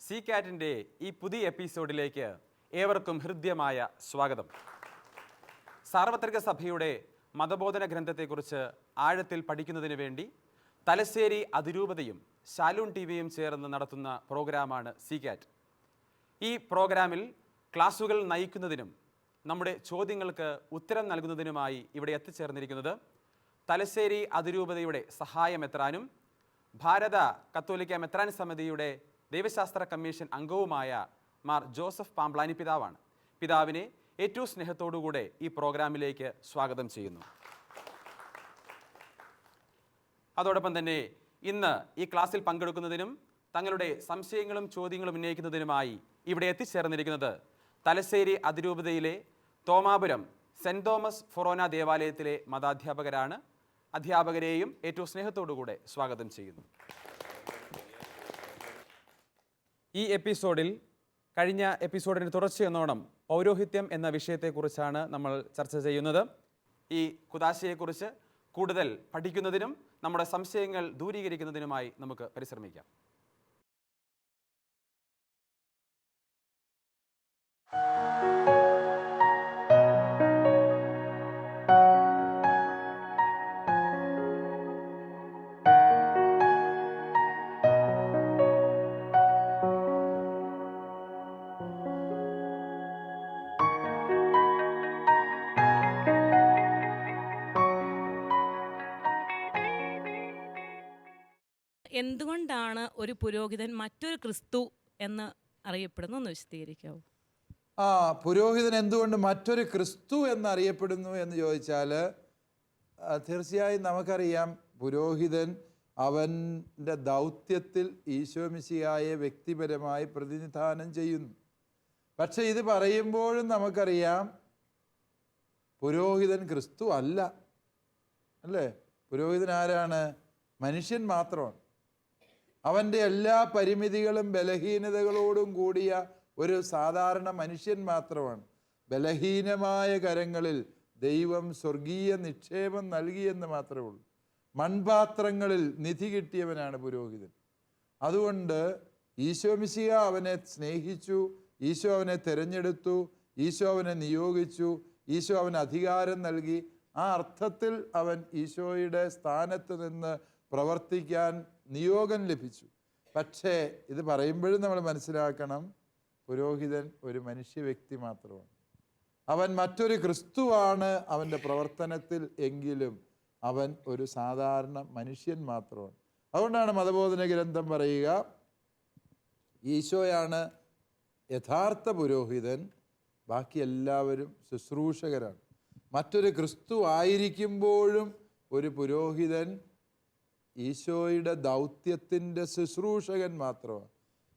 C കാറ്റിൻ്റെ ഈ പുതിയ എപ്പിസോഡിലേക്ക് ഏവർക്കും ഹൃദ്യമായ സ്വാഗതം. സാർവത്രിക സഭയുടെ മതബോധന ഗ്രന്ഥത്തെക്കുറിച്ച് ആഴത്തിൽ പഠിക്കുന്നതിന് വേണ്ടി തലശ്ശേരി അതിരൂപതയും ശാലൂൺ ടിവിയും ചേർന്ന് നടത്തുന്ന പ്രോഗ്രാമാണ് സി കാറ്റ്. ഈ പ്രോഗ്രാമിൽ ക്ലാസുകൾ നയിക്കുന്നതിനും നമ്മുടെ ചോദ്യങ്ങൾക്ക് ഉത്തരം നൽകുന്നതിനുമായി ഇവിടെ എത്തിച്ചേർന്നിരിക്കുന്നത് തലശ്ശേരി അതിരൂപതയുടെ സഹായമെത്രാനും ഭാരത കത്തോലിക്ക മെത്രാൻ സമിതിയുടെ ദൈവശാസ്ത്ര കമ്മീഷൻ അംഗവുമായ മാർ ജോസഫ് പാംപ്ലാനി പിതാവാണ്. പിതാവിനെ ഏറ്റവും സ്നേഹത്തോടുകൂടെ ഈ പ്രോഗ്രാമിലേക്ക് സ്വാഗതം ചെയ്യുന്നു. അതോടൊപ്പം തന്നെ ഇന്ന് ഈ ക്ലാസ്സിൽ പങ്കെടുക്കുന്നതിനും തങ്ങളുടെ സംശയങ്ങളും ചോദ്യങ്ങളും ഉന്നയിക്കുന്നതിനുമായി ഇവിടെ എത്തിച്ചേർന്നിരിക്കുന്നത് തലശ്ശേരി അതിരൂപതയിലെ തോമാപുരം സെൻറ് തോമസ് ഫൊറോന ദേവാലയത്തിലെ മതാധ്യാപകരാണ്. അധ്യാപകരെയും ഏറ്റവും സ്നേഹത്തോടുകൂടെ സ്വാഗതം ചെയ്യുന്നു. ഈ എപ്പിസോഡിൽ കഴിഞ്ഞ എപ്പിസോഡിന് തുടർച്ചയെന്നോണം പൗരോഹിത്യം എന്ന വിഷയത്തെക്കുറിച്ചാണ് നമ്മൾ ചർച്ച ചെയ്യുന്നത്. ഈ കുദാശയെക്കുറിച്ച് കൂടുതൽ പഠിക്കുന്നതിനും നമ്മുടെ സംശയങ്ങൾ ദൂരീകരിക്കുന്നതിനുമായി നമുക്ക് പരിശ്രമിക്കാം. എന്തുകൊണ്ടാണ് ഒരു പുരോഹിതൻ മറ്റൊരു ക്രിസ്തു എന്ന് അറിയപ്പെടുന്നു എന്ന് വിശദീകരിക്കാവൂ? പുരോഹിതൻ എന്തുകൊണ്ട് മറ്റൊരു ക്രിസ്തു എന്നറിയപ്പെടുന്നു എന്ന് ചോദിച്ചാൽ തീർച്ചയായും നമുക്കറിയാം, പുരോഹിതൻ അവൻ്റെ ദൗത്യത്തിൽ ഈശോമിശിഹായെ വ്യക്തിപരമായി പ്രതിനിധാനം ചെയ്യുന്നു. പക്ഷെ ഇത് പറയുമ്പോഴും നമുക്കറിയാം പുരോഹിതൻ ക്രിസ്തു അല്ല, അല്ലേ? പുരോഹിതൻ ആരാണ്? മനുഷ്യൻ മാത്രമാണ്. അവൻ്റെ എല്ലാ പരിമിതികളും ബലഹീനതകളോടും കൂടിയ ഒരു സാധാരണ മനുഷ്യൻ മാത്രമാണ്. ബലഹീനമായ കരങ്ങളിൽ ദൈവം സ്വർഗീയ നിക്ഷേപം നൽകിയെന്ന് മാത്രമേ ഉള്ളൂ. മൺപാത്രങ്ങളിൽ നിധി കിട്ടിയവനാണ് പുരോഹിതൻ. അതുകൊണ്ട് ഈശോ മിശിഹ അവനെ സ്നേഹിച്ചു, ഈശോ അവനെ തിരഞ്ഞെടുത്തു, ഈശോ അവനെ നിയോഗിച്ചു, ഈശോ അവന് അധികാരം നൽകി. ആ അർത്ഥത്തിൽ അവൻ ഈശോയുടെ സ്ഥാനത്ത് നിന്ന് പ്രവർത്തിക്കാൻ നിയോഗം ലഭിച്ചു. പക്ഷേ ഇത് പറയുമ്പോഴും നമ്മൾ മനസ്സിലാക്കണം, പുരോഹിതൻ ഒരു മനുഷ്യ വ്യക്തി മാത്രമാണ്. അവൻ മറ്റൊരു ക്രിസ്തുവാണ് അവൻ്റെ പ്രവർത്തനത്തിൽ, എങ്കിലും അവൻ ഒരു സാധാരണ മനുഷ്യൻ മാത്രമാണ്. അതുകൊണ്ടാണ് മതബോധന ഗ്രന്ഥം പറയുക, ഈശോയാണ് യഥാർത്ഥ പുരോഹിതൻ, ബാക്കി എല്ലാവരും ശുശ്രൂഷകരാണ്. മറ്റൊരു ക്രിസ്തു ആയിരിക്കുമ്പോഴും ഒരു പുരോഹിതൻ ഈശോയുടെ ദൗത്യത്തിൻ്റെ ശുശ്രൂഷകൻ മാത്രമാണ്.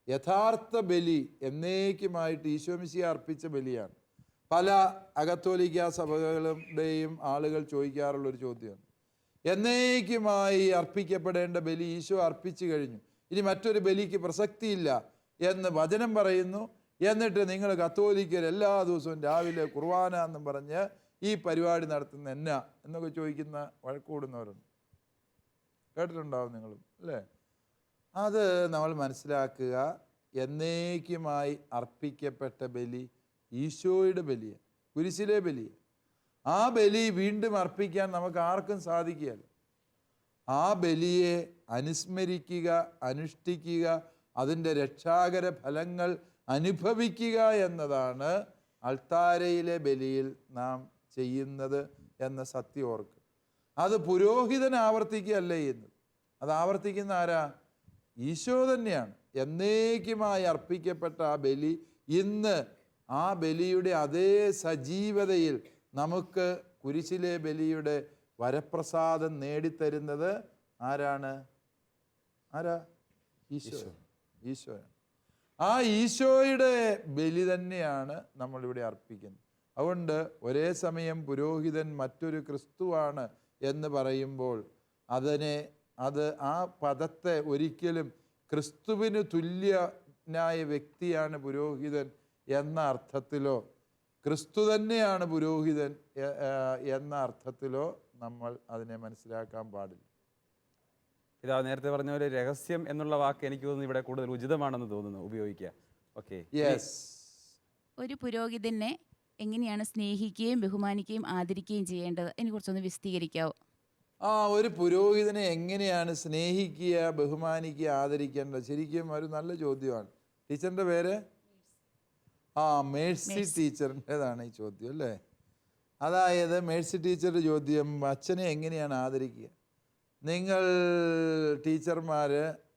യഥാർത്ഥ ബലി എന്നേക്കുമായിട്ട് ഈശോ മിശിഹ അർപ്പിച്ച ബലിയാണ്. പല അകത്തോലിക്ക സഭകളുടെയും ആളുകൾ ചോദിക്കാറുള്ളൊരു ചോദ്യമാണ്, എന്നേക്കുമായി അർപ്പിക്കപ്പെടേണ്ട ബലി ഈശോ അർപ്പിച്ചു കഴിഞ്ഞു, ഇനി മറ്റൊരു ബലിക്ക് പ്രസക്തിയില്ല എന്ന് വചനം പറയുന്നു. എന്നിട്ട് നിങ്ങൾ കത്തോലിക്കർ എല്ലാ ദിവസവും രാവിലെ കുർബാന എന്നും പറഞ്ഞ് ഈ പരിപാടി നടത്തുന്ന എന്നാ എന്നൊക്കെ ചോദിക്കുന്ന വഴക്കൂടുന്നവരുണ്ട്. കേട്ടിട്ടുണ്ടാവും നിങ്ങളും, അല്ലേ? അത് നമ്മൾ മനസ്സിലാക്കുക, എന്നേക്കുമായി അർപ്പിക്കപ്പെട്ട ബലി ഈശോയുടെ ബലിയാണ്, കുരിശിലെ ബലിയാണ്. ആ ബലി വീണ്ടും അർപ്പിക്കാൻ നമുക്ക് ആർക്കും സാധിക്കുകയില്ല. ആ ബലിയെ അനുസ്മരിക്കുക, അനുഷ്ഠിക്കുക, അതിൻ്റെ രക്ഷാകര ഫലങ്ങൾ അനുഭവിക്കുക എന്നതാണ് അൾത്താരയിലെ ബലിയിൽ നാം ചെയ്യുന്നത് എന്ന സത്യം ഓർക്കുക. അത് പുരോഹിതൻ ആവർത്തിക്കുകയല്ല ചെയ്യുന്നത്, അത് ആവർത്തിക്കുന്ന ആരാ? ഈശോ തന്നെയാണ്. എന്നേക്കുമായി അർപ്പിക്കപ്പെട്ട ആ ബലി ഇന്ന് ആ ബലിയുടെ അതേ സജീവതയിൽ നമുക്ക് കുരിശിലെ ബലിയുടെ വരപ്രസാദം നേടിത്തരുന്നത് ആരാണ്? ഈശോയാണ്. ആ ഈശോയുടെ ബലി തന്നെയാണ് നമ്മളിവിടെ അർപ്പിക്കുന്നത്. അതുകൊണ്ട് ഒരേ സമയം പുരോഹിതൻ മറ്റൊരു ക്രിസ്തുവാണ് എന്ന് പറയുമ്പോൾ ആ പദത്തെ ഒരിക്കലും ക്രിസ്തുവിന് തുല്യനായ വ്യക്തിയാണ് പുരോഹിതൻ എന്ന അർത്ഥത്തിലോ, ക്രിസ്തു തന്നെയാണ് പുരോഹിതൻ എന്ന അർത്ഥത്തിലോ നമ്മൾ അതിനെ മനസ്സിലാക്കാൻ പാടില്ല. പിതാവ് നേരത്തെ പറഞ്ഞ ഒരു രഹസ്യം എന്നുള്ള വാക്ക് എനിക്ക് തോന്നുന്നു ഇവിടെ കൂടുതൽ ഉചിതമാണെന്ന് തോന്നുന്നു ഉപയോഗിക്കുക. Okay, yes. ഒരു പുരോഹിതനെ എങ്ങനെയാണ് സ്നേഹിക്കുകയും ബഹുമാനിക്കുകയും ആദരിക്കുകയും ചെയ്യേണ്ടത്? അതിനെ കുറിച്ചൊന്ന് വിശദീകരിക്കാവോ? ഒരു പുരോഹിതനെ എങ്ങനെയാണ് സ്നേഹിക്കുക, ബഹുമാനിക്കുക, ആദരിക്കേണ്ടത്? ശരിക്കും ഒരു നല്ല ചോദ്യമാണ്. ടീച്ചറിൻ്റെ പേര് മേഴ്സി ടീച്ചറിൻ്റെതാണ് ഈ ചോദ്യം അല്ലേ? അതായത് മേഴ്സി ടീച്ചറുടെ ചോദ്യം, അച്ഛനെ എങ്ങനെയാണ് ആദരിക്കുക? നിങ്ങൾ ടീച്ചർമാർ,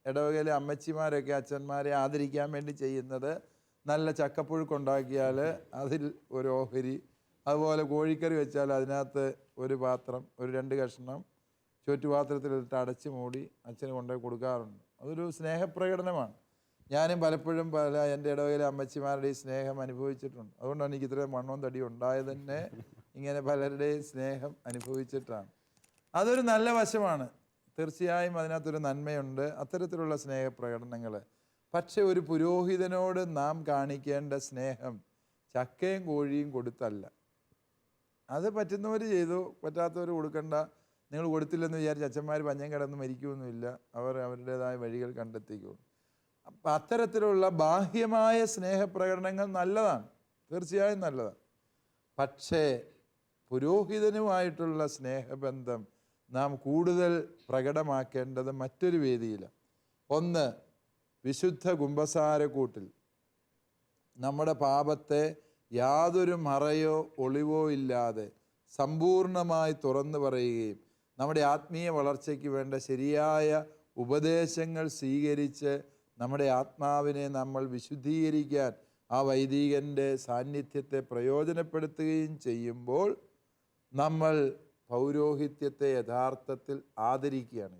ഇടവകയിലെ അമ്മച്ചിമാരൊക്കെ അച്ഛന്മാരെ ആദരിക്കാൻ വേണ്ടി ചെയ്യുന്നത് നല്ല ചക്കപ്പുഴുക്കുണ്ടാക്കിയാൽ അതിൽ ഒരു ഓഹരി, അതുപോലെ കോഴിക്കറി വെച്ചാൽ അതിനകത്ത് ഒരു പാത്രം, ഒരു 2 കഷ്ണം ചുറ്റുപാത്രത്തിലിട്ട് അടച്ചു മൂടി അച്ഛന് കൊണ്ടുപോയി കൊടുക്കാറുണ്ട്. അതൊരു സ്നേഹപ്രകടനമാണ്. ഞാനും പലപ്പോഴും എൻ്റെ ഇടവകയിലെ അമ്മച്ചിമാരുടെ ഈ സ്നേഹം അനുഭവിച്ചിട്ടുണ്ട്. അതുകൊണ്ടാണ് എനിക്ക് ഇത്രയും വണ്ണവും തടിയും ഉണ്ടായത് തന്നെ. ഇങ്ങനെ പലരുടെയും സ്നേഹം അനുഭവിച്ചിട്ടാണ്. അതൊരു നല്ല വശമാണ്. തീർച്ചയായും അതിനകത്തൊരു നന്മയുണ്ട്, അത്തരത്തിലുള്ള സ്നേഹപ്രകടനങ്ങൾ. പക്ഷെ ഒരു പുരോഹിതനോട് നാം കാണിക്കേണ്ട സ്നേഹം ചക്കയും കോഴിയും കൊടുത്തല്ല. അത് പറ്റുന്നവർ ചെയ്തു, പറ്റാത്തവർ കൊടുക്കണ്ട. നിങ്ങൾ കൊടുത്തില്ലെന്ന് വിചാരിച്ച് അച്ഛന്മാർ പഞ്ഞം കിടന്ന് മരിക്കുമൊന്നുമില്ല. അവർ അവരുടേതായ വഴികൾ കണ്ടെത്തിക്കുള്ളൂ. അപ്പം അത്തരത്തിലുള്ള ബാഹ്യമായ സ്നേഹപ്രകടനങ്ങൾ നല്ലതാണ്, തീർച്ചയായും നല്ലതാണ്. പക്ഷേ പുരോഹിതനുമായിട്ടുള്ള സ്നേഹബന്ധം നാം കൂടുതൽ പ്രകടമാക്കേണ്ടത് മറ്റൊരു വേദിയിലാണ്. ഒന്ന്, വിശുദ്ധ കുമ്പസാരക്കൂട്ടിൽ നമ്മുടെ പാപത്തെ യാതൊരു മറയോ ഒളിവോ ഇല്ലാതെ സമ്പൂർണമായി തുറന്നു പറയുകയും നമ്മുടെ ആത്മീയ വളർച്ചയ്ക്ക് വേണ്ട ശരിയായ ഉപദേശങ്ങൾ സ്വീകരിച്ച് നമ്മുടെ ആത്മാവിനെ നമ്മൾ വിശുദ്ധീകരിക്കാൻ ആ വൈദികൻ്റെ സാന്നിധ്യത്തെ പ്രയോജനപ്പെടുത്തുകയും ചെയ്യുമ്പോൾ നമ്മൾ പൗരോഹിത്യത്തെ യഥാർത്ഥത്തിൽ ആദരിക്കുകയാണ്.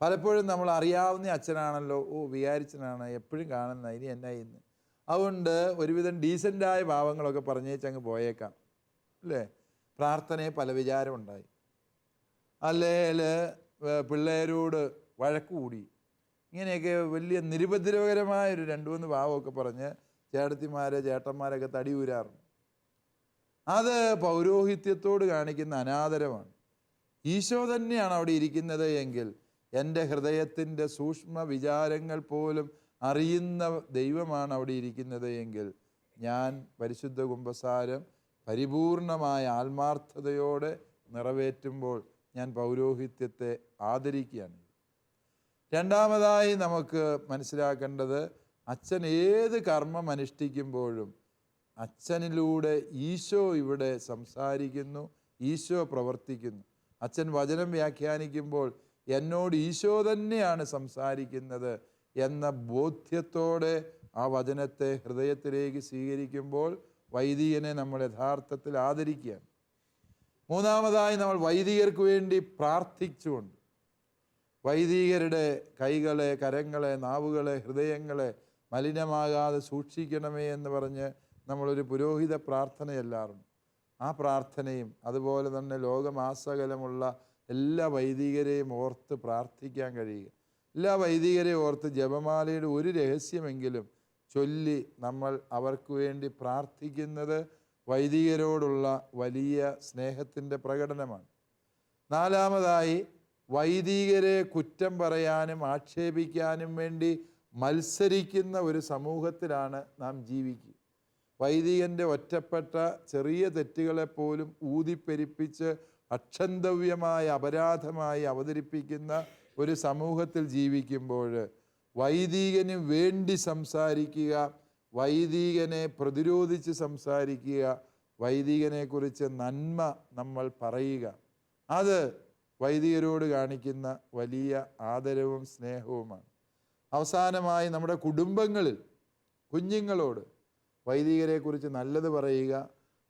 പലപ്പോഴും നമ്മൾ അറിയാവുന്ന അച്ഛനാണല്ലോ, വികാരിച്ചനാണ്, എപ്പോഴും കാണുന്ന, ഇനി എന്നാ ഇന്ന്. അതുകൊണ്ട് ഒരുവിധം ഡീസൻ്റായ ഭാവങ്ങളൊക്കെ പറഞ്ഞേച്ചങ്ങ് പോയേക്കാം അല്ലേ? പ്രാർത്ഥനയെ പല വിചാരമുണ്ടായി, അല്ലെങ്കിൽ പിള്ളേരോട് വഴക്കുകൂടി, ഇങ്ങനെയൊക്കെ വലിയ നിരുപദ്രവകരമായൊരു 2-3 ഭാവമൊക്കെ പറഞ്ഞ് ചേട്ടന്മാരൊക്കെ തടി ഊരാറുണ്ട്. അത് പൗരോഹിത്യത്തോട് കാണിക്കുന്ന അനാദരവാണ്. ഈശോ തന്നെയാണ് അവിടെ ഇരിക്കുന്നത് എങ്കിൽ, എൻ്റെ ഹൃദയത്തിൻ്റെ സൂക്ഷ്മ വിചാരങ്ങൾ പോലും അറിയുന്ന ദൈവമാണ് അവിടെ ഇരിക്കുന്നത് എങ്കിൽ, ഞാൻ പരിശുദ്ധ കുമ്പസാരം പരിപൂർണമായ ആത്മാർത്ഥതയോടെ നിറവേറ്റുമ്പോൾ ഞാൻ പൗരോഹിത്യത്തെ ആദരിക്കുകയാണ്. രണ്ടാമതായി നമുക്ക് മനസ്സിലാക്കേണ്ടത്, അച്ഛൻ ഏത് കർമ്മം അനുഷ്ഠിക്കുമ്പോഴും അച്ഛനിലൂടെ ഈശോ ഇവിടെ സംസാരിക്കുന്നു, ഈശോ പ്രവർത്തിക്കുന്നു. അച്ഛൻ വചനം വ്യാഖ്യാനിക്കുമ്പോൾ എന്നോട് ഈശോ തന്നെയാണ് സംസാരിക്കുന്നത് എന്ന ബോധ്യത്തോടെ ആ വചനത്തെ ഹൃദയത്തിലേക്ക് സ്വീകരിക്കുമ്പോൾ വൈദികനെ നമ്മൾ യഥാർത്ഥത്തിൽ ആദരിക്കുകയാണ്. മൂന്നാമതായി നമ്മൾ വൈദികർക്ക് വേണ്ടി പ്രാർത്ഥിച്ചുകൊണ്ട്, വൈദികരുടെ കൈകളെ, കരങ്ങളെ, നാവുകളെ, ഹൃദയങ്ങളെ മലിനമാകാതെ സൂക്ഷിക്കണമേ എന്ന് പറഞ്ഞ് നമ്മളൊരു പുരോഹിത പ്രാർത്ഥന ചെല്ലാറുണ്ട്. ആ പ്രാർത്ഥനയും അതുപോലെ തന്നെ ലോകമാസകലമുള്ള എല്ലാ വൈദികരെയും ഓർത്ത് പ്രാർത്ഥിക്കാൻ കഴിയുക. എല്ലാ വൈദികരെയും ഓർത്ത് ജപമാലയുടെ ഒരു രഹസ്യമെങ്കിലും ചൊല്ലി നമ്മൾ അവർക്ക് വേണ്ടി പ്രാർത്ഥിക്കുന്നത് വൈദികരോടുള്ള വലിയ സ്നേഹത്തിൻ്റെ പ്രകടനമാണ്. നാലാമതായി, വൈദികരെ കുറ്റം പറയാനും ആക്ഷേപിക്കാനും വേണ്ടി മത്സരിക്കുന്ന ഒരു സമൂഹത്തിലാണ് നാം ജീവിക്കുക. വൈദികൻ്റെ ഒറ്റപ്പെട്ട ചെറിയ തെറ്റുകളെപ്പോലും ഊതിപ്പെരിപ്പിച്ച് അക്ഷന്തവ്യമായ അപരാധമായി അവതരിപ്പിക്കുന്ന ഒരു സമൂഹത്തിൽ ജീവിക്കുമ്പോൾ വൈദികന് വേണ്ടി സംസാരിക്കുക, വൈദികനെ പ്രതിരോധിച്ച് സംസാരിക്കുക, വൈദികനെക്കുറിച്ച് നന്മ നമ്മൾ പറയുക, അത് വൈദികരോട് കാണിക്കുന്ന വലിയ ആദരവും സ്നേഹവുമാണ്. അവസാനമായി, നമ്മുടെ കുടുംബങ്ങളിൽ കുഞ്ഞുങ്ങളോട് വൈദികരെക്കുറിച്ച് നല്ലത് പറയുക,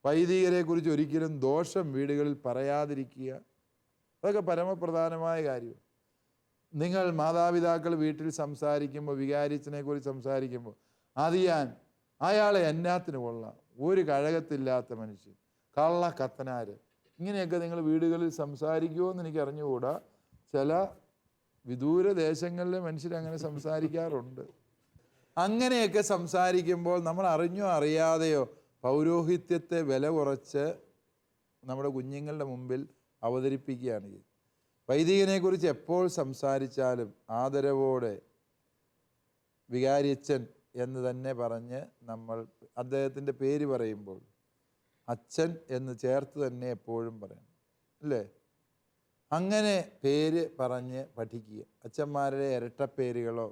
വൈദികരെക്കുറിച്ച് ഒരിക്കലും ദോഷം വീടുകളിൽ പറയാതിരിക്കുക. അതൊക്കെ പരമപ്രധാനമായ കാര്യം. നിങ്ങൾ മാതാപിതാക്കൾ വീട്ടിൽ സംസാരിക്കുമ്പോൾ, വികാരിച്ചനെ കുറിച്ച് സംസാരിക്കുമ്പോൾ, അയാളെ എന്നാത്തിന് കൊള്ളാം, ഒരു കഴകത്തില്ലാത്ത മനുഷ്യൻ, കള്ള കത്തനാര്, ഇങ്ങനെയൊക്കെ നിങ്ങൾ വീടുകളിൽ സംസാരിക്കുമോ എന്ന് എനിക്ക് അറിഞ്ഞുകൂടാ. ചില വിദൂര ദേശങ്ങളിലെ മനുഷ്യരങ്ങനെ സംസാരിക്കാറുണ്ട്. അങ്ങനെയൊക്കെ സംസാരിക്കുമ്പോൾ നമ്മൾ അറിഞ്ഞോ അറിയാതെയോ പൗരോഹിത്യത്തെ വില കുറച്ച് നമ്മുടെ കുഞ്ഞുങ്ങളുടെ മുമ്പിൽ അവതരിപ്പിക്കുകയാണ്. വൈദികനെക്കുറിച്ച് എപ്പോൾ സംസാരിച്ചാലും ആദരവോടെ വികാരിയച്ഛൻ എന്ന് തന്നെ പറഞ്ഞ് നമ്മൾ അദ്ദേഹത്തിൻ്റെ പേര് പറയുമ്പോൾ അച്ഛൻ എന്ന് ചേർത്ത് തന്നെ എപ്പോഴും പറയണം, അല്ലേ? അങ്ങനെ പേര് പറഞ്ഞ് പഠിക്കുക. അച്ഛന്മാരുടെ ഇരട്ടപ്പേരുകളോ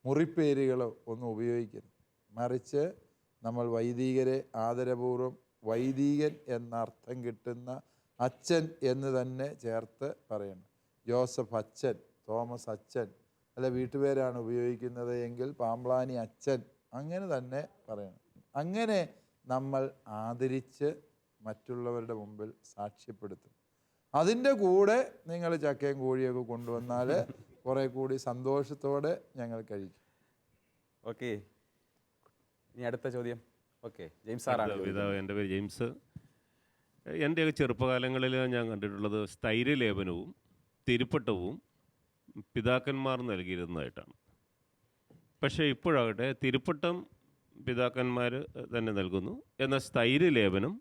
മുറിപ്പേരുകളോ ഒന്നും ഉപയോഗിക്കരുത്. മറിച്ച് നമ്മൾ വൈദികരെ ആദരപൂർവ്വം വൈദികൻ എന്നർത്ഥം കിട്ടുന്ന അച്ഛൻ എന്ന് തന്നെ ചേർത്ത് പറയണം. ജോസഫ് അച്ഛൻ, തോമസ് അച്ഛൻ, അല്ല വീട്ടുപേരാണ് ഉപയോഗിക്കുന്നത് എങ്കിൽ പാമ്പ്ളാനി അച്ഛൻ, അങ്ങനെ തന്നെ പറയണം. അങ്ങനെ നമ്മൾ ആദരിച്ച് മറ്റുള്ളവരുടെ മുമ്പിൽ സാക്ഷ്യപ്പെടുത്തും. അതിൻ്റെ കൂടെ നിങ്ങൾ ചക്കയും കോഴിയൊക്കെ കൊണ്ടുവന്നാൽ കുറേ കൂടി സന്തോഷത്തോടെ ഞങ്ങൾ കഴിക്കും. ഓക്കെ, ഇനി അടുത്ത ചോദ്യം. ഓക്കെ, ജെയിംസ് സാറാണ്. പിതാവ്, എൻ്റെ പേര് ജെയിംസ്. എൻ്റെയൊക്കെ ചെറുപ്പകാലങ്ങളിൽ ഞാൻ കണ്ടിട്ടുള്ളത് സ്ഥൈര്യലേപനവും തിരുപ്പട്ടവും പിതാക്കന്മാർ നൽകിയിരുന്നതായിട്ടാണ്. പക്ഷേ ഇപ്പോഴാകട്ടെ തിരുപ്പട്ടം പിതാക്കന്മാർ തന്നെ നൽകുന്നു, എന്നാൽ സ്ഥൈര്യലേപനം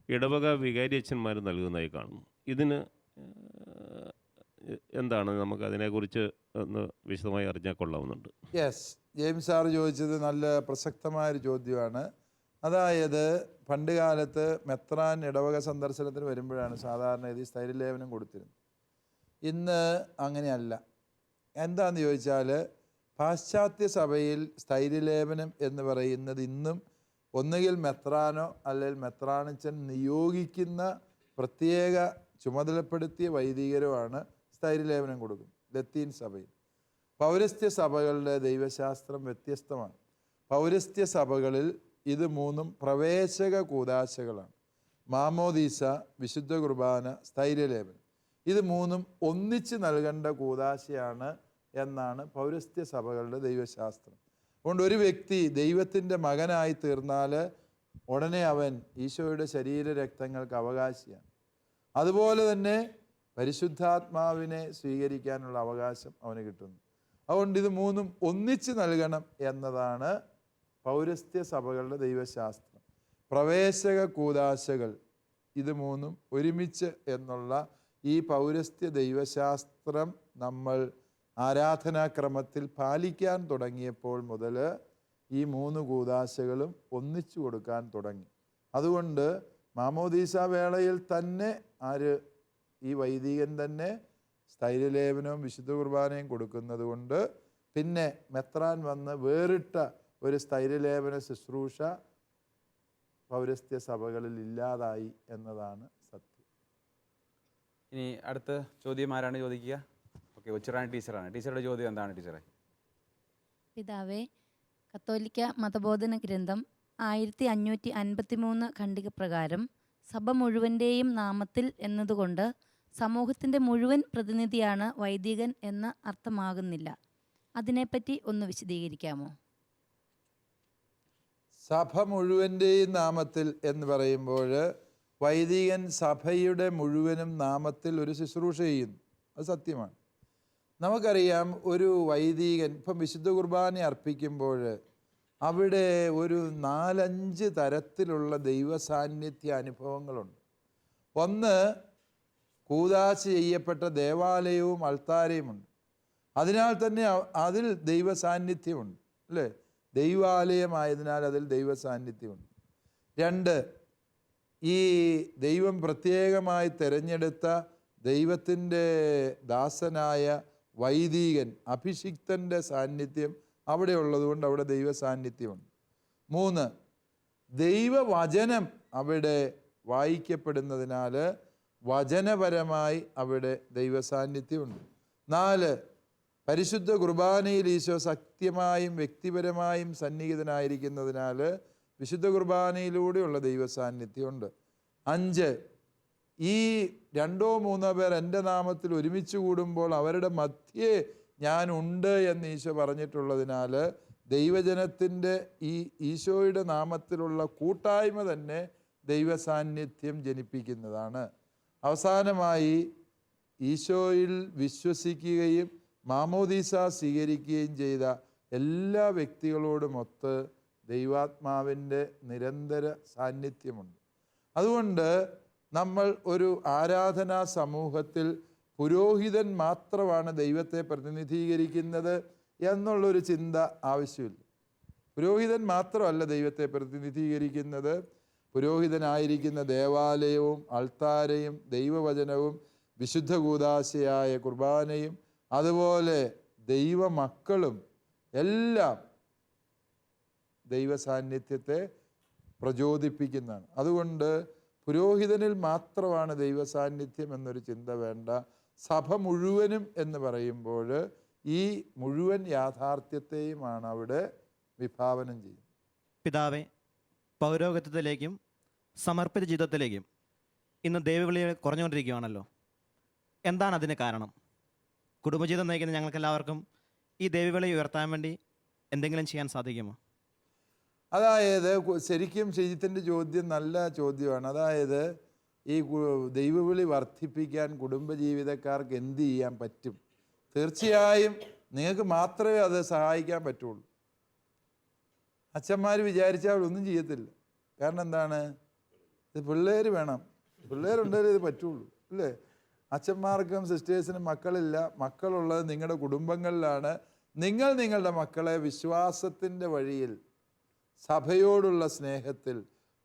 ഇടവക വികാരിയച്ഛന്മാർ നൽകുന്നതായി കാണുന്നു. ഇതിന് എന്താണ്, നമുക്ക് അതിനെക്കുറിച്ച് ഒന്ന് വിശദമായി അറിഞ്ഞാൽ കൊള്ളാവുന്നുണ്ട്. യെസ്, ജെയിംസ് സാർ ചോദിച്ചത് നല്ല പ്രസക്തമായൊരു ചോദ്യമാണ്. അതായത് പണ്ട് കാലത്ത് മെത്രാൻ ഇടവക സന്ദർശനത്തിന് വരുമ്പോഴാണ് സാധാരണ ഇത് സ്ഥൈര്യലേപനം കൊടുത്തിരുന്നത്. ഇന്ന് അങ്ങനെയല്ല. എന്താണെന്ന് ചോദിച്ചാൽ പാശ്ചാത്യ സഭയിൽ സ്ഥൈര്യലേപനം എന്ന് പറയുന്നത് ഇന്നും ഒന്നുകിൽ മെത്രാനോ അല്ലെങ്കിൽ മെത്രാണിച്ചൻ നിയോഗിക്കുന്ന പ്രത്യേക ചുമതലപ്പെടുത്തിയ വൈദികരോ ആണ് സ്ഥൈര്യലേപനം കൊടുക്കുന്നത്. ലത്തീൻ സഭയിൽ. പൗരസ്ത്യ സഭകളുടെ ദൈവശാസ്ത്രം വ്യത്യസ്തമാണ്. പൗരസ്ത്യ സഭകളിൽ ഇത് മൂന്നും പ്രവേശക കൂദാശകളാണ്. മാമോദീസ, വിശുദ്ധ കുർബാന, സ്ഥൈര്യലേപനം. ഇത് മൂന്നും ഒന്നിച്ച് നൽകേണ്ട കൂദാശയാണ് എന്നാണ് പൗരസ്ത്യ സഭകളുടെ ദൈവശാസ്ത്രം. അതുകൊണ്ട് ഒരു വ്യക്തി ദൈവത്തിൻ്റെ മകനായി തീർന്നാൽ ഉടനെ അവൻ ഈശോയുടെ ശരീരരക്തങ്ങൾക്ക് അവകാശിയാണ്. അതുപോലെ തന്നെ പരിശുദ്ധാത്മാവിനെ സ്വീകരിക്കാനുള്ള അവകാശം അവന് കിട്ടുന്നു. അതുകൊണ്ട് ഇത് മൂന്നും ഒന്നിച്ച് നൽകണം എന്നതാണ് പൗരസ്ത്യ സഭകളുടെ ദൈവശാസ്ത്രം. പ്രവേശക കൂദാശകൾ ഇത് മൂന്നും ഒരുമിച്ച് എന്നുള്ള ഈ പൗരസ്ത്യ ദൈവശാസ്ത്രം നമ്മൾ ആരാധനാക്രമത്തിൽ പാലിക്കാൻ തുടങ്ങിയപ്പോൾ മുതൽ ഈ മൂന്ന് കൂദാശകളും ഒന്നിച്ചു കൊടുക്കാൻ തുടങ്ങി. അതുകൊണ്ട് മാമോദീസ വേളയിൽ തന്നെ ഈ വൈദികൻ തന്നെ സ്ഥൈര്യലേപനവും വിശുദ്ധ കുർബാനയും കൊടുക്കുന്നത് കൊണ്ട് പിന്നെ മെത്രാൻ വന്ന് വേറിട്ട ഒരു സ്ഥൈര്യലേപന ശുശ്രൂഷ പൗരസ്ത്യ സഭകളിൽ ഇല്ലാതായി എന്നതാണ് സത്യം. ഇനി അടുത്ത ചോദ്യം ആരാണ് ചോദിക്കുക? ഓക്കെ, ഒച്ചിറാണി ടീച്ചറാണ്. ടീച്ചറുടെ ചോദ്യം എന്താണ് ടീച്ചറെ? പിതാവേ, കത്തോലിക്ക മതബോധന ഗ്രന്ഥം 1553 ഖണ്ഡിക പ്രകാരം സഭ മുഴുവൻ്റെയും നാമത്തിൽ എന്നതുകൊണ്ട് സമൂഹത്തിൻ്റെ മുഴുവൻ പ്രതിനിധിയാണ് വൈദികൻ എന്ന് അർത്ഥമാകുന്നില്ല. അതിനെപ്പറ്റി ഒന്ന് വിശദീകരിക്കാമോ? സഭ മുഴുവൻ്റെയും നാമത്തിൽ എന്ന് പറയുമ്പോൾ വൈദികൻ സഭയുടെ മുഴുവനും നാമത്തിൽ ഒരു ശുശ്രൂഷ ചെയ്യുന്നു. അത് സത്യമാണ്. നമുക്കറിയാം, ഒരു വൈദികൻ ഇപ്പം വിശുദ്ധ കുർബാന അർപ്പിക്കുമ്പോൾ അവിടെ ഒരു 4-5 തരത്തിലുള്ള ദൈവസാന്നിധ്യ അനുഭവങ്ങളുണ്ട്. ഒന്ന്, കൂദാശ ചെയ്യപ്പെട്ട ദേവാലയവും അൾത്താരയുമുണ്ട്. അതിനാൽ തന്നെ അതിൽ ദൈവസാന്നിധ്യമുണ്ട്, അല്ലേ? ദൈവാലയമായതിനാൽ അതിൽ ദൈവസാന്നിധ്യമുണ്ട്. 2, ഈ ദൈവം പ്രത്യേകമായി തിരഞ്ഞെടുത്ത ദൈവത്തിൻ്റെ ദാസനായ വൈദികൻ, അഭിഷിക്തൻ്റെ സാന്നിധ്യം അവിടെ ഉള്ളതുകൊണ്ട് അവിടെ ദൈവസാന്നിധ്യമുണ്ട്. 3, ദൈവവചനം അവിടെ വായിക്കപ്പെടുന്നതിനാൽ വചനപരമായി അവിടെ ദൈവസാന്നിധ്യമുണ്ട്. 4, പരിശുദ്ധ കുർബാനയിൽ ഈശോ സത്യമായും വ്യക്തിപരമായും സന്നിഹിതനായിരിക്കുന്നതിനാൽ വിശുദ്ധ കുർബാനയിലൂടെയുള്ള ദൈവസാന്നിധ്യമുണ്ട്. 5, ഈ 2-3 പേർ എൻ്റെ നാമത്തിൽ ഒരുമിച്ച് കൂടുമ്പോൾ അവരുടെ മധ്യേ ഞാൻ ഉണ്ട് എന്ന് ഈശോ പറഞ്ഞിട്ടുള്ളതിനാൽ ദൈവജനത്തിൻ്റെ ഈ ഈശോയുടെ നാമത്തിലുള്ള കൂട്ടായ്മ തന്നെ ദൈവസാന്നിധ്യം ജനിപ്പിക്കുന്നതാണ്. അവസാനമായി ഈശോയിൽ വിശ്വസിക്കുകയും മാമോദീസ സ്വീകരിക്കുകയും ചെയ്ത എല്ലാ വ്യക്തികളോടുമൊത്ത് ദൈവാത്മാവിൻ്റെ നിരന്തര സാന്നിധ്യമുണ്ട്. അതുകൊണ്ട് നമ്മൾ ഒരു ആരാധനാ സമൂഹത്തിൽ പുരോഹിതൻ മാത്രമാണ് ദൈവത്തെ പ്രതിനിധീകരിക്കുന്നത് എന്നുള്ളൊരു ചിന്ത ആവശ്യമില്ല. പുരോഹിതൻ മാത്രമല്ല ദൈവത്തെ പ്രതിനിധീകരിക്കുന്നത്. പുരോഹിതനായിരിക്കുന്ന ദേവാലയവും അൾത്താരയും ദൈവവചനവും വിശുദ്ധ കൂദാശയായ കുർബാനയും അതുപോലെ ദൈവമക്കളും എല്ലാം ദൈവസാന്നിധ്യത്തെ പ്രചോദിപ്പിക്കുന്നതാണ്. അതുകൊണ്ട് പുരോഹിതനിൽ മാത്രമാണ് ദൈവസാന്നിധ്യം എന്നൊരു ചിന്ത വേണ്ട. സഭ മുഴുവനും എന്ന് പറയുമ്പോൾ ഈ മുഴുവൻ യാഥാർത്ഥ്യത്തെയുമാണ് അവിടെ വിഭാവനം ചെയ്യുന്നത്. പിതാവെ, പൗരോഹിത്യത്തിലേക്കും സമർപ്പിത ജീവിതത്തിലേക്കും ഇന്ന് ദൈവവിളി കുറഞ്ഞുകൊണ്ടിരിക്കുകയാണല്ലോ. എന്താണ് അതിന് കാരണം? കുടുംബജീവിതം നയിക്കുന്ന ഞങ്ങൾക്കെല്ലാവർക്കും ഈ ദൈവവിളി ഉയർത്താൻ വേണ്ടി എന്തെങ്കിലും ചെയ്യാൻ സാധിക്കുമോ? അതായത് ശരിക്കും ഷിജിത്തിൻ്റെ ചോദ്യം നല്ല ചോദ്യമാണ്. അതായത് ഈ ദൈവവിളി വർദ്ധിപ്പിക്കാൻ കുടുംബജീവിതക്കാർക്ക് എന്ത് ചെയ്യാൻ പറ്റും? തീർച്ചയായും നിങ്ങൾക്ക് മാത്രമേ അത് സഹായിക്കാൻ പറ്റുള്ളൂ. അച്ഛന്മാർ വിചാരിച്ചാൽ ഒന്നും ചെയ്യത്തില്ല. കാരണം എന്താണ്? ഇത് പിള്ളേർ വേണം, പിള്ളേരുണ്ടെങ്കിൽ ഇത് പറ്റുള്ളൂ, അല്ലേ? അച്ഛന്മാർക്കും സിസ്റ്റേഴ്സിനും മക്കളില്ല. മക്കളുള്ളത് നിങ്ങളുടെ കുടുംബങ്ങളിലാണ്. നിങ്ങൾ നിങ്ങളുടെ മക്കളെ വിശ്വാസത്തിൻ്റെ വഴിയിൽ, സഭയോടുള്ള സ്നേഹത്തിൽ,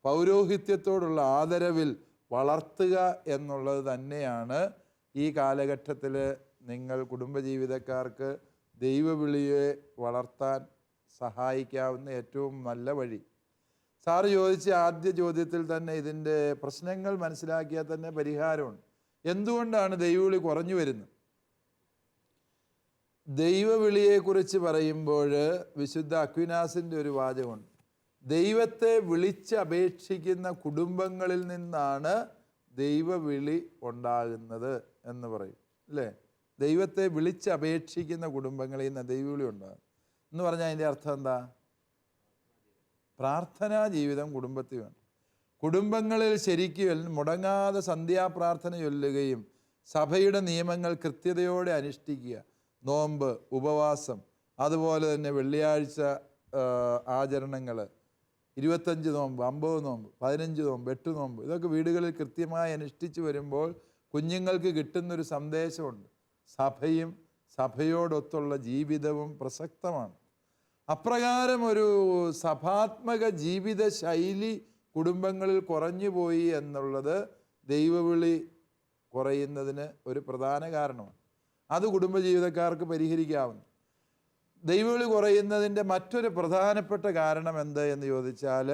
പൗരോഹിത്യത്തോടുള്ള ആദരവിൽ വളർത്തുക എന്നുള്ളത് തന്നെയാണ് ഈ കാലഘട്ടത്തിൽ നിങ്ങൾ കുടുംബജീവിതക്കാർക്ക് ദൈവവിളിയെ വളർത്താൻ സഹായിക്കാവുന്ന ഏറ്റവും നല്ല വഴി. സാറ് ചോദിച്ച ആദ്യ ചോദ്യത്തിൽ തന്നെ ഇതിൻ്റെ പ്രശ്നങ്ങൾ മനസ്സിലാക്കിയാൽ തന്നെ പരിഹാരമുണ്ട്. എന്തുകൊണ്ടാണ് ദൈവവിളി കുറഞ്ഞു വരുന്നത്? ദൈവവിളിയെക്കുറിച്ച് പറയുമ്പോൾ വിശുദ്ധ അക്വിനാസിൻ്റെ ഒരു വാചകമുണ്ട്. ദൈവത്തെ വിളിച്ചപേക്ഷിക്കുന്ന കുടുംബങ്ങളിൽ നിന്നാണ് ദൈവവിളി ഉണ്ടാകുന്നത് എന്ന് പറയും, അല്ലേ? ദൈവത്തെ വിളിച്ചപേക്ഷിക്കുന്ന കുടുംബങ്ങളിൽ നിന്ന് ദൈവവിളി ഉണ്ടാകും എന്ന് പറഞ്ഞാൽ അതിൻ്റെ അർത്ഥം എന്താ? പ്രാർത്ഥനാ ജീവിതം കുടുംബത്തിൽ വേണം. കുടുംബങ്ങളിൽ ശരിക്കും മുടങ്ങാതെ സന്ധ്യാപ്രാർത്ഥന ചൊല്ലുകയും സഭയുടെ നിയമങ്ങൾ കൃത്യതയോടെ അനുഷ്ഠിക്കുക, നോമ്പ്, ഉപവാസം, അതുപോലെ തന്നെ വെള്ളിയാഴ്ച ആചരണങ്ങൾ, 25 നോമ്പ്, 50 നോമ്പ്, 15 നോമ്പ്, 8 നോമ്പ്, ഇതൊക്കെ വീടുകളിൽ കൃത്യമായി അനുഷ്ഠിച്ച് വരുമ്പോൾ കുഞ്ഞുങ്ങൾക്ക് കിട്ടുന്നൊരു സന്ദേശമുണ്ട്. സഭയും സഭയോടൊത്തുള്ള ജീവിതവും പ്രസക്തമാണ്. അപ്രകാരം ഒരു സഭാത്മക ജീവിത ശൈലി കുടുംബങ്ങളിൽ കുറഞ്ഞുപോയി എന്നുള്ളത് ദൈവവിളി കുറയുന്നതിന് ഒരു പ്രധാന കാരണമാണ്. അത് കുടുംബജീവിതക്കാർക്ക് പരിഹരിക്കാവുന്നു. ദൈവവിളി കുറയുന്നതിൻ്റെ മറ്റൊരു പ്രധാനപ്പെട്ട കാരണം എന്ത് എന്ന് ചോദിച്ചാൽ,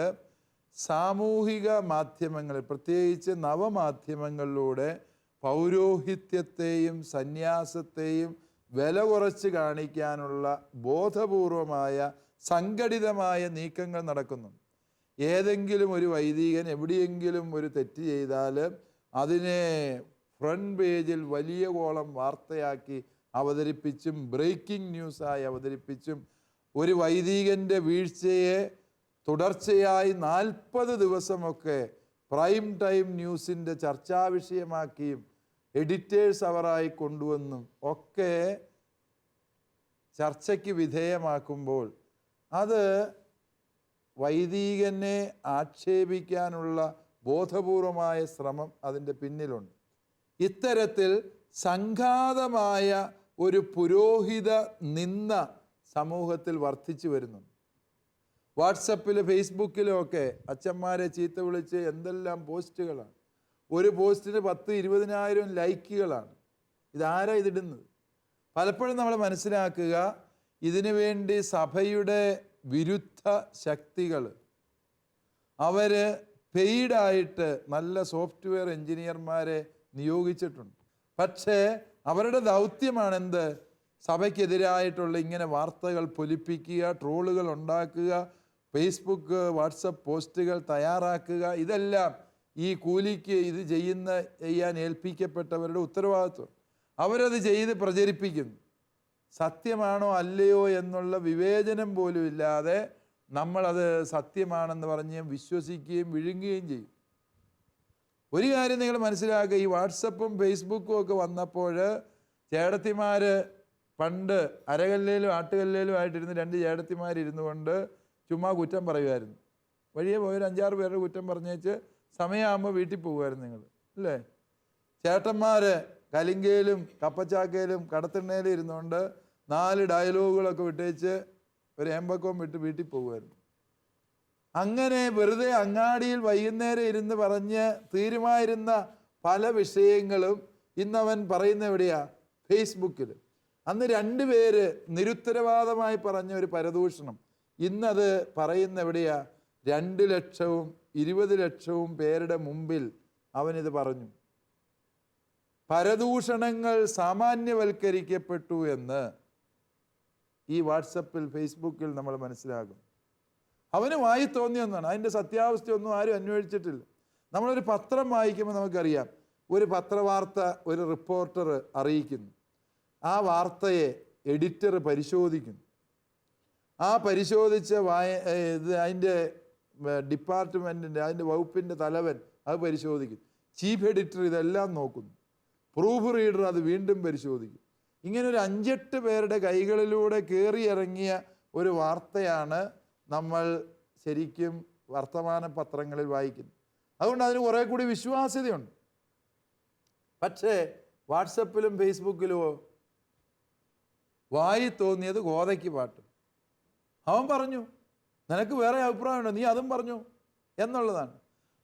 സാമൂഹിക മാധ്യമങ്ങളിൽ, പ്രത്യേകിച്ച് നവമാധ്യമങ്ങളിലൂടെ പൗരോഹിത്യത്തെയും സന്യാസത്തെയും വില കുറച്ച് കാണിക്കാനുള്ള ബോധപൂർവമായ സംഘടിതമായ നീക്കങ്ങൾ നടക്കുന്നുണ്ട്. ഏതെങ്കിലും ഒരു വൈദികൻ എവിടെയെങ്കിലും ഒരു തെറ്റ് ചെയ്താൽ അതിനെ ഫ്രണ്ട് പേജിൽ വലിയ കോളം വാർത്തയാക്കി അവതരിപ്പിച്ചും ബ്രേക്കിംഗ് ന്യൂസായി അവതരിപ്പിച്ചും ഒരു വൈദികൻ്റെ വീഴ്ചയെ തുടർച്ചയായി 40 ദിവസമൊക്കെ പ്രൈം ടൈം ന്യൂസിൻ്റെ ചർച്ചാ വിഷയമാക്കിയും എഡിറ്റേഴ്സ് അവറായി കൊണ്ടുവന്നും ഒക്കെ ചർച്ചയ്ക്ക് വിധേയമാക്കുമ്പോൾ അത് വൈദികനെ ആക്ഷേപിക്കാനുള്ള ബോധപൂർവമായ ശ്രമം അതിൻ്റെ പിന്നിലുണ്ട്. ഇത്തരത്തിൽ സംഘാതമായ ഒരു പുരോഹിത നിന്ന സമൂഹത്തിൽ വർദ്ധിച്ചു വരുന്നുണ്ട്. വാട്സപ്പിൽ, ഫേസ്ബുക്കിലും ഒക്കെ അച്ഛന്മാരെ ചീത്ത വിളിച്ച് എന്തെല്ലാം പോസ്റ്റുകളാണ്. ഒരു പോസ്റ്റിന് 10-20,000 ലൈക്കുകളാണ്. ഇതാരാ ഇതിടുന്നത്? പലപ്പോഴും നമ്മൾ മനസ്സിലാക്കുക, ഇതിനു വേണ്ടി സഭയുടെ വിരുദ്ധ ശക്തികൾ അവർ പെയ്ഡായിട്ട് നല്ല സോഫ്റ്റ്വെയർ എഞ്ചിനീയർമാരെ നിയോഗിച്ചിട്ടുണ്ട്. പക്ഷേ അവരുടെ ദൗത്യമാണെന്ത്? സഭയ്ക്കെതിരായിട്ടുള്ള ഇങ്ങനെ വാർത്തകൾ പൊലിപ്പിക്കുക, ട്രോളുകൾ ഉണ്ടാക്കുക, ഫേസ്ബുക്ക്, വാട്സപ്പ് പോസ്റ്റുകൾ തയ്യാറാക്കുക. ഇതെല്ലാം ഈ കൂലിക്ക് ഇത് ചെയ്യാൻ ഏൽപ്പിക്കപ്പെട്ടവരുടെ ഉത്തരവാദിത്വം. അവരത് ചെയ്ത് പ്രചരിപ്പിക്കുന്നു. സത്യമാണോ അല്ലയോ എന്നുള്ള വിവേചനം പോലും ഇല്ലാതെ നമ്മളത് സത്യമാണെന്ന് പറഞ്ഞ് വിശ്വസിക്കുകയും വിഴുങ്ങുകയും ചെയ്യും. ഒരു കാര്യം നിങ്ങൾ മനസ്സിലാക്കുക, ഈ വാട്സപ്പും ഫേസ്ബുക്കും ഒക്കെ വന്നപ്പോൾ ചേടത്തിമാർ പണ്ട് അരകല്ലേലും ആട്ടുകല്ലേലും ആയിട്ടിരുന്ന് 2 ചേടത്തിമാരിരുന്നു കൊണ്ട് ചുമ്മാ കുറ്റം പറയുമായിരുന്നു. വഴിയെ പോയൊരു 5-6 പേരുടെ കുറ്റം പറഞ്ഞേച്ച് സമയമാകുമ്പോൾ വീട്ടിൽ പോകുമായിരുന്നു നിങ്ങൾ, അല്ലേ? ചേട്ടന്മാർ കലിങ്കയിലും കപ്പച്ചാക്കയിലും കടത്തിണ്ണയിലും ഇരുന്നുകൊണ്ട് 4 ഡയലോഗുകളൊക്കെ വിട്ടേച്ച് ഒരു ഏമ്പക്കവും വിട്ട് വീട്ടിൽ പോകുമായിരുന്നു. അങ്ങനെ വെറുതെ അങ്ങാടിയിൽ വൈകുന്നേരം ഇരുന്ന് പറഞ്ഞ് തീരുമായിരുന്ന പല വിഷയങ്ങളും ഇന്നവൻ പറയുന്ന എവിടെയാ? ഫേസ്ബുക്കിൽ. അന്ന് 2 പേര് നിരുത്തരവാദമായി പറഞ്ഞ ഒരു പരദൂഷണം ഇന്നത് പറയുന്ന എവിടെയാ? 2 ലക്ഷവും 20 ലക്ഷവും പേരുടെ മുമ്പിൽ അവനിത് പറഞ്ഞു. പരദൂഷണങ്ങൾ സാമാന്യവൽക്കരിക്കപ്പെട്ടു എന്ന് ഈ വാട്സപ്പിൽ ഫേസ്ബുക്കിൽ നമ്മൾ മനസ്സിലാകും. അവന് വായി തോന്നിയൊന്നാണ്. അതിൻ്റെ സത്യാവസ്ഥയൊന്നും ആരും അന്വേഷിച്ചിട്ടില്ല. നമ്മളൊരു പത്രം വായിക്കുമ്പോൾ നമുക്കറിയാം, ഒരു പത്രവാർത്ത ഒരു റിപ്പോർട്ടർ അറിയിക്കുന്നു, ആ വാർത്തയെ എഡിറ്റർ പരിശോധിക്കുന്നു, ആ പരിശോധിച്ച അതിൻ്റെ ഡിപ്പാർട്ട്മെൻറ്റിൻ്റെ അതിൻ്റെ വകുപ്പിൻ്റെ തലവൻ അത് പരിശോധിക്കും, ചീഫ് എഡിറ്റർ ഇതെല്ലാം നോക്കുന്നു, പ്രൂഫ് റീഡർ അത് വീണ്ടും പരിശോധിക്കും. ഇങ്ങനെ ഒരു 5-8 പേരുടെ കൈകളിലൂടെ കയറിയിറങ്ങിയ ഒരു വാർത്തയാണ് നമ്മൾ ശരിക്കും വർത്തമാന പത്രങ്ങളിൽ വായിക്കുന്നത്. അതുകൊണ്ട് അതിന് കുറേ കൂടി വിശ്വാസ്യതയുണ്ട്. പക്ഷേ വാട്സപ്പിലും ഫേസ്ബുക്കിലുമോ വായി തോന്നിയത് ഗോതയ്ക്ക് പാട്ട്. അവൻ പറഞ്ഞു, നിനക്ക് വേറെ അഭിപ്രായമുണ്ടോ, നീ അതും പറഞ്ഞു എന്നുള്ളതാണ്.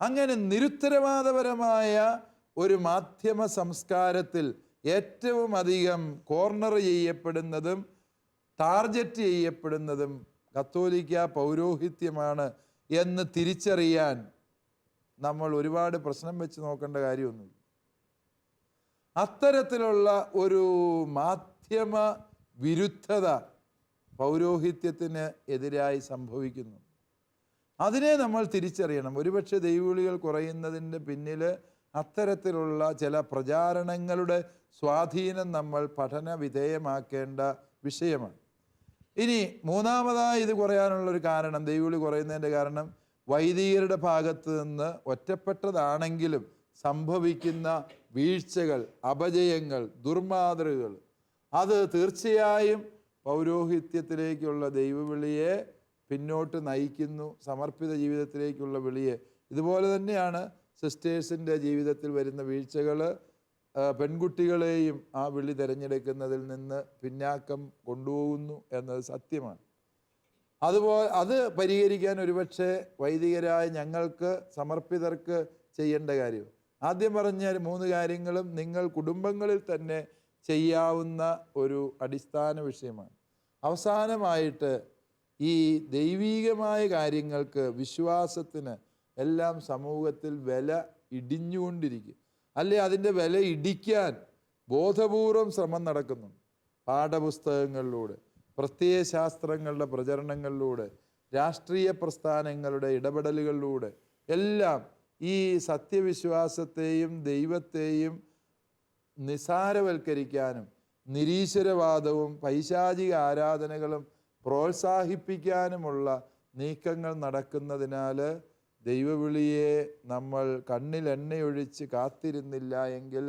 അങ്ങനെ നിരുത്തരവാദപരമായ ഒരു മാധ്യമ സംസ്കാരത്തിൽ ഏറ്റവും അധികം കോർണർ ചെയ്യപ്പെടുന്നതും ടാർഗറ്റ് ചെയ്യപ്പെടുന്നതും കത്തോലിക്ക പൗരോഹിത്യമാണ് എന്ന് തിരിച്ചറിയാൻ നമ്മൾ ഒരുപാട് പ്രശ്നം വെച്ച് നോക്കേണ്ട കാര്യമൊന്നുമില്ല. അത്തരത്തിലുള്ള ഒരു മാധ്യമ വിരുദ്ധത പൗരോഹിത്യത്തിന് എതിരായി സംഭവിക്കുന്നു. അതിനെ നമ്മൾ തിരിച്ചറിയണം. ഒരുപക്ഷെ ദൈവവിളികൾ കുറയുന്നതിൻ്റെ പിന്നിൽ അത്തരത്തിലുള്ള ചില പ്രചാരണങ്ങളുടെ സ്വാധീനം നമ്മൾ പഠന വിധേയമാക്കേണ്ട വിഷയമാണ്. ഇനി മൂന്നാമതായി ഇത് കുറയാനുള്ളൊരു കാരണം, ദൈവവിളി കുറയുന്നതിൻ്റെ കാരണം വൈദികരുടെ ഭാഗത്ത് നിന്ന് ഒറ്റപ്പെട്ടതാണെങ്കിലും സംഭവിക്കുന്ന വീഴ്ചകൾ, അപജയങ്ങൾ, ദുർമാതൃകകൾ, അത് തീർച്ചയായും പൗരോഹിത്യത്തിലേക്കുള്ള ദൈവവിളിയെ പിന്നോട്ട് നയിക്കുന്നു, സമർപ്പിത ജീവിതത്തിലേക്കുള്ള വിളിയെ. ഇതുപോലെ തന്നെയാണ് സിസ്റ്റേഴ്സിൻ്റെ ജീവിതത്തിൽ വരുന്ന വീഴ്ചകൾ പെൺകുട്ടികളെയും ആ വിളി തിരഞ്ഞെടുക്കുന്നതിൽ നിന്ന് പിന്നാക്കം കൊണ്ടുപോകുന്നു എന്നത് സത്യമാണ്. അതുപോലെ അത് പരിഹരിക്കാൻ ഒരുപക്ഷെ വൈദികരായ ഞങ്ങൾക്ക്, സമർപ്പിതർക്ക് ചെയ്യേണ്ട കാര്യം, ആദ്യം പറഞ്ഞ 3 കാര്യങ്ങളും നിങ്ങൾ കുടുംബങ്ങളിൽ തന്നെ ചെയ്യാവുന്ന ഒരു അടിസ്ഥാന വിഷയമാണ്. അവസാനമായിട്ട് ഈ ദൈവീകമായ കാര്യങ്ങൾക്ക്, വിശ്വാസത്തിന് എല്ലാം സമൂഹത്തിൽ വില ഇടിഞ്ഞുകൊണ്ടിരിക്കും. അല്ലെ അതിൻ്റെ വില ഇടിക്കാൻ ബോധപൂർവം ശ്രമം നടക്കുന്നുണ്ട്. പാഠപുസ്തകങ്ങളിലൂടെ, പ്രത്യയശാസ്ത്രങ്ങളുടെ പ്രചരണങ്ങളിലൂടെ, രാഷ്ട്രീയ പ്രസ്ഥാനങ്ങളുടെ ഇടപെടലുകളിലൂടെ എല്ലാം ഈ സത്യവിശ്വാസത്തെയും ദൈവത്തെയും നിസാരവൽക്കരിക്കാനും നിരീശ്വരവാദവും പൈശാചിക ആരാധനകളും പ്രോത്സാഹിപ്പിക്കാനുമുള്ള നീക്കങ്ങൾ നടക്കുന്നതിനാൽ ദൈവവിളിയെ നമ്മൾ കണ്ണിൽ എണ്ണയൊഴിച്ച് കാത്തിരുന്നില്ല എങ്കിൽ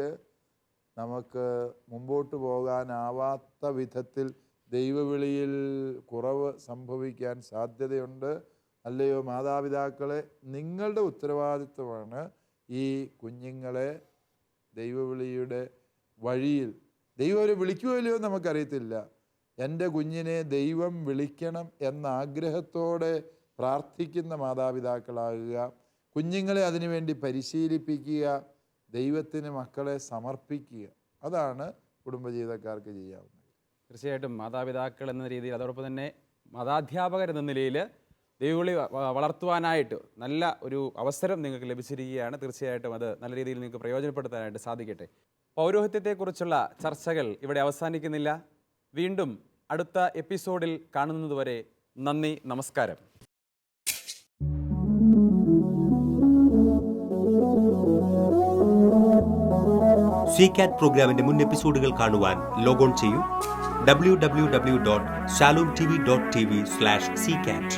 നമുക്ക് മുമ്പോട്ട് പോകാനാവാത്ത വിധത്തിൽ ദൈവവിളിയിൽ കുറവ് സംഭവിക്കാൻ സാധ്യതയുണ്ട്. അല്ലയോ മാതാപിതാക്കളെ, നിങ്ങളുടെ ഉത്തരവാദിത്വമാണ് ഈ കുഞ്ഞുങ്ങളെ ദൈവവിളിയുടെ വഴിയിൽ, ദൈവം അവരെ വിളിക്കുമോ ഇല്ലയോ നമുക്കറിയത്തില്ല, എൻ്റെ കുഞ്ഞിനെ ദൈവം വിളിക്കണം എന്ന ആഗ്രഹത്തോടെ പ്രാർത്ഥിക്കുന്ന മാതാപിതാക്കളാകുക, കുഞ്ഞുങ്ങളെ അതിനുവേണ്ടി പരിശീലിപ്പിക്കുക, ദൈവത്തിന് മക്കളെ സമർപ്പിക്കുക. അതാണ് കുടുംബജീവിതക്കാർക്ക് ചെയ്യാവുന്നത്. തീർച്ചയായിട്ടും മാതാപിതാക്കൾ എന്ന രീതിയിൽ, അതോടൊപ്പം തന്നെ മതാധ്യാപകർ എന്ന നിലയിൽ ദൈവവിളി വളർത്തുവാനായിട്ട് നല്ല ഒരു അവസരം നിങ്ങൾക്ക് ലഭിച്ചിരിക്കുകയാണ്. തീർച്ചയായിട്ടും അത് നല്ല രീതിയിൽ നിങ്ങൾക്ക് പ്രയോജനപ്പെടുത്താനായിട്ട് സാധിക്കട്ടെ. പൗരോഹിത്യത്തെക്കുറിച്ചുള്ള ചർച്ചകൾ ഇവിടെ അവസാനിക്കുന്നില്ല. വീണ്ടും അടുത്ത എപ്പിസോഡിൽ കാണുന്നതുവരെ നന്ദി, നമസ്കാരം. സികാറ്റ് പ്രോഗ്രാമിന്റെ മുൻ എപ്പിസോഡുകൾ കാണുവാൻ ലോഗോൺ ചെയ്യൂ www.shalomtv.tv/ccat.